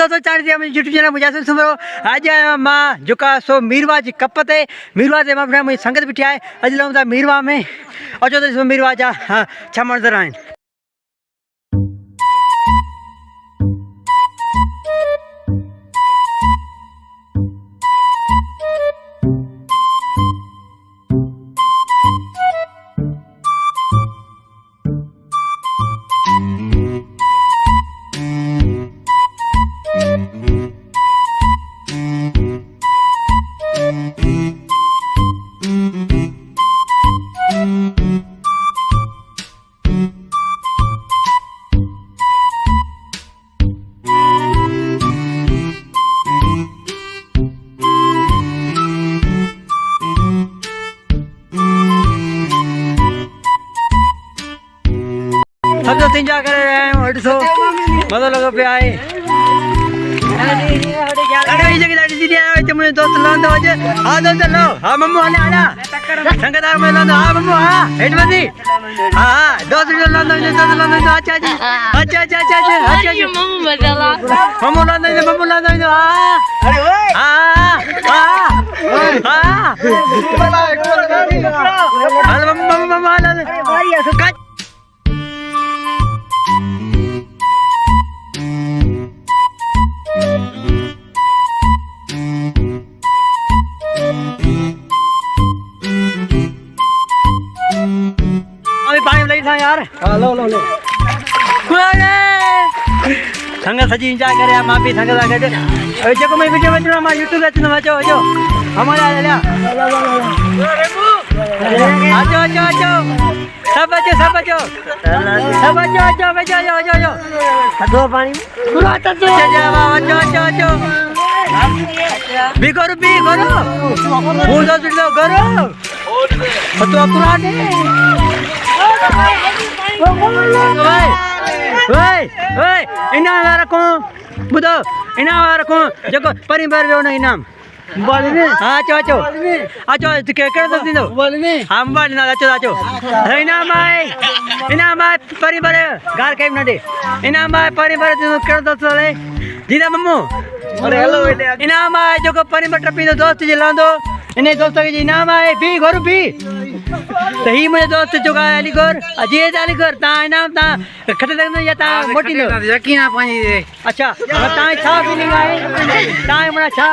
दोस्तों चार दिया मुझे यूट्यूब चैनल मुजाहिद सुमरो आज आया मां जुका सो मीरवा जी कप ते मीरवा ते मां मुझे संगत बिठी आए अज लऊं था मीरवा में अचो तो मीरवा जा छा मंजर आहिनि। सब दोस्त इंजॉय कर रहे हैं और सो मजा लगा पे आए अरे ये जगह दी है तो मुझे दोस्त लांदो आज हां दोस्त लो हां मम्मू आने आना संगदार में लांदो हां मम्मू हां हेड मदी हां दोस्त लांदो अच्छा जी अच्छा जी मम्मू बदला मम्मू लांदो हां अरे ओए हां हां मम्मू लांदो पानी लई था यार लो संग सजी इंजॉय करे मां भी संग गड ए जको मैं वीडियो में मा YouTube पे न अचो अचो हमारा ले आजो सब अचो दो पानी पूरा अचो भी करो वो दो वीडियो करो तो पूरा दे इनाम रखो बुधो इनाम रखो जो परिवार जो ना इनाम हाँ अचो केकर तो दीदो हाँ मोबाइल ना अचो इनाम आए परिवार गार कहीं ना दे इनाम आए परिवार केकर दोस्त ले दीदा मम्मू इनाम आए जो परिवार टपी दो दोस्त जिलांदो इन्हें दोस्तों के इनाम आए भी घोरू भी तो ही मुझे दोस्त चुका है अलीगढ़ अजीत अलीगढ़ ता इनाम ता खटे तक या ता मोटी नो यकीन पानी अच्छा ता छा फीलिंग आए ता मना छा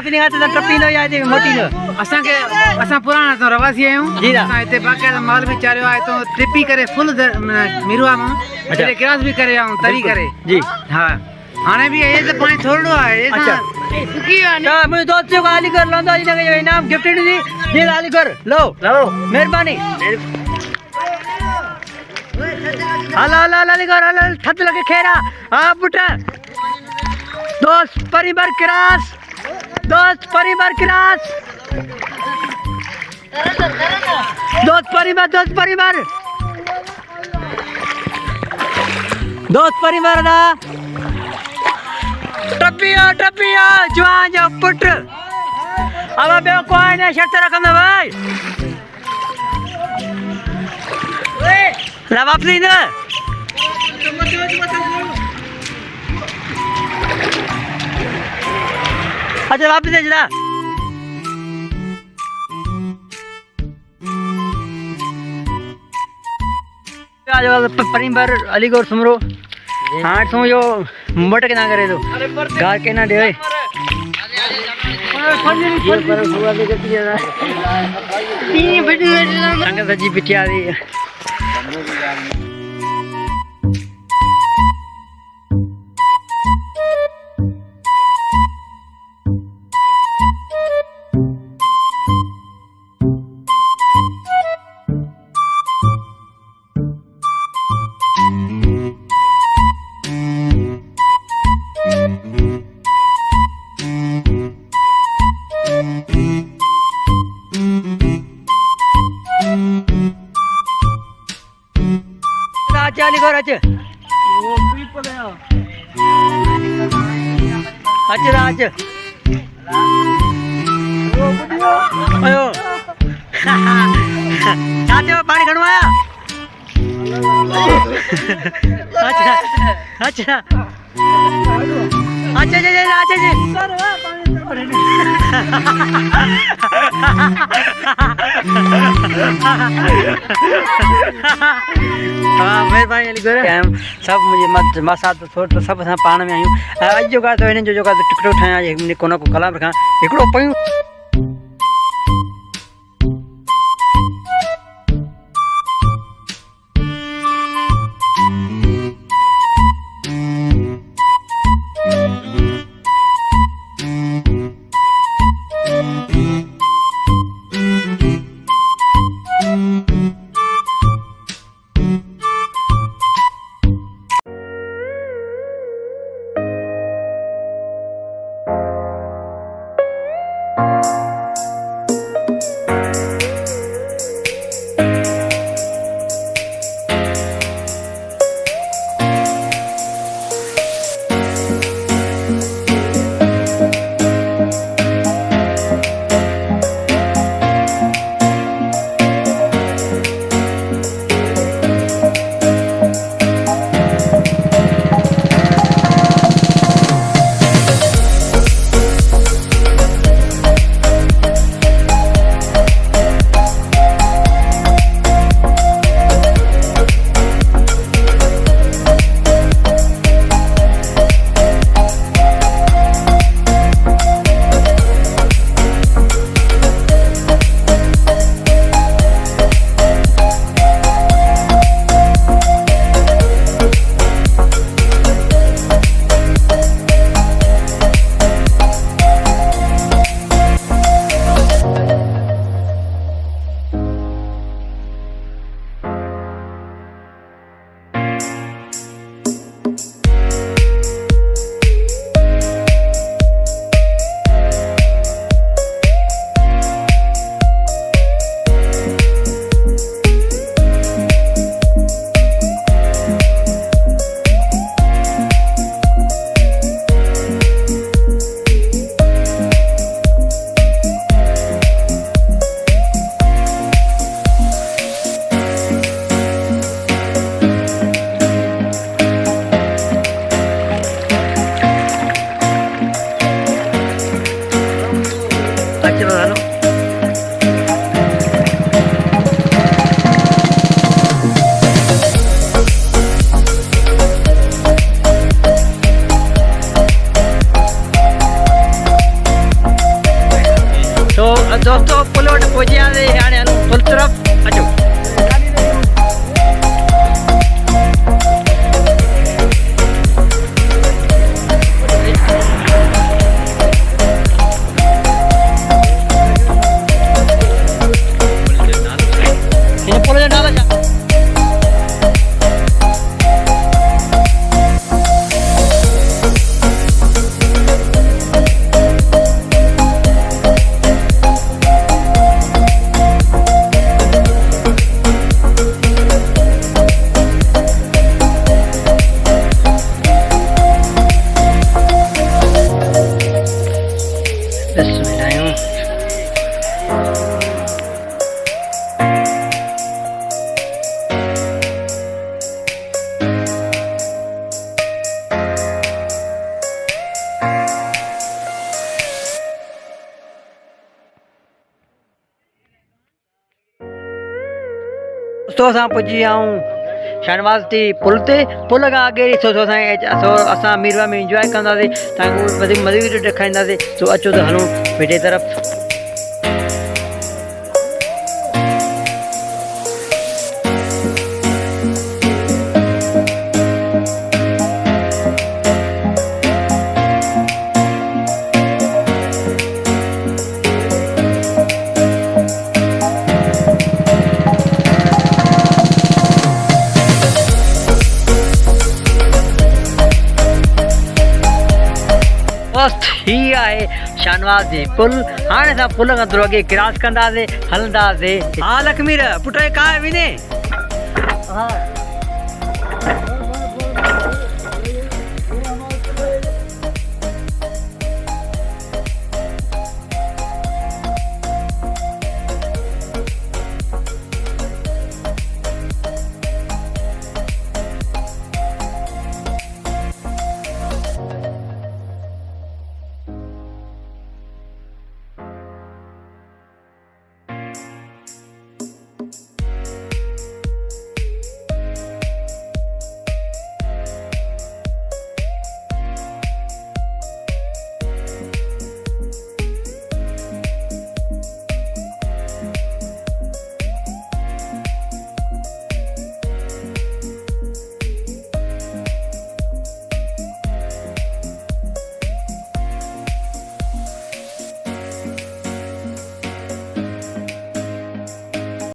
फीलिंग आते टपी नो या मोटी नो असा पुराना तो रवासी आयो जी असा इते बाकायदा माल भी चारियो आए तो ट्रिपी करे फुल मिरवा में अच्छा क्लास भी करे आऊं तरी करे जी हां आने भी ये तो पानी छोड़ो है अच्छा सुकी आने मुझे दोस्त को अलीगढ़ लांदो जी ने इनाम गिफ्ट दी ये अलीगढ़ लो मेहरबानी हला अलीगढ़ हला थत लगे खेरा हां पुटा दोस्त परिवार क्रास दोस्त परिवार दा टपिया जवान जो पुट अब बे कोई ने शर्त रखंदो भाई ला वापसी न अच्छा वापस दे जरा आज परिवार अलीगढ़ सुमरो हाँ तो यो मोटर के ना करे तो गार के ना दे संग सजी बिटिया दी चाली घर अच्छे अच्छे अयो चाचे पानी खड़वाया अच्छा अच्छा अच्छा जी अच्छा जी हाँ मेहरबानी सब मुझे मसाद तो सब असां पाण में आहियूं अॼु जो का तो हिननि जो जेका टिकटो ठाहियां कोन को कलाम रखां हिकिड़ो पयूं दोस्तों पुल वटि पहुची वियासीं हाणे हलूं पुल तरफ़ अचो हिन पुल जो नालो छा दोस्तों असां पुॼी विया आहियूं शाहनवाज़ ती पुल ते पुल खां अॻे असां मीरवा में इंजॉय कंदासीं तव्हांखे वधीक मज़े ॾेखारींदासीं सो अचो त हलूं वीडियो तरफ़ ही आहे शाहनवाज़ जी पुल हाणे असां पुल खां थोरो अॻे क्रॉस कंदासीं हलंदासीं हा लखमीर पुट का विने हा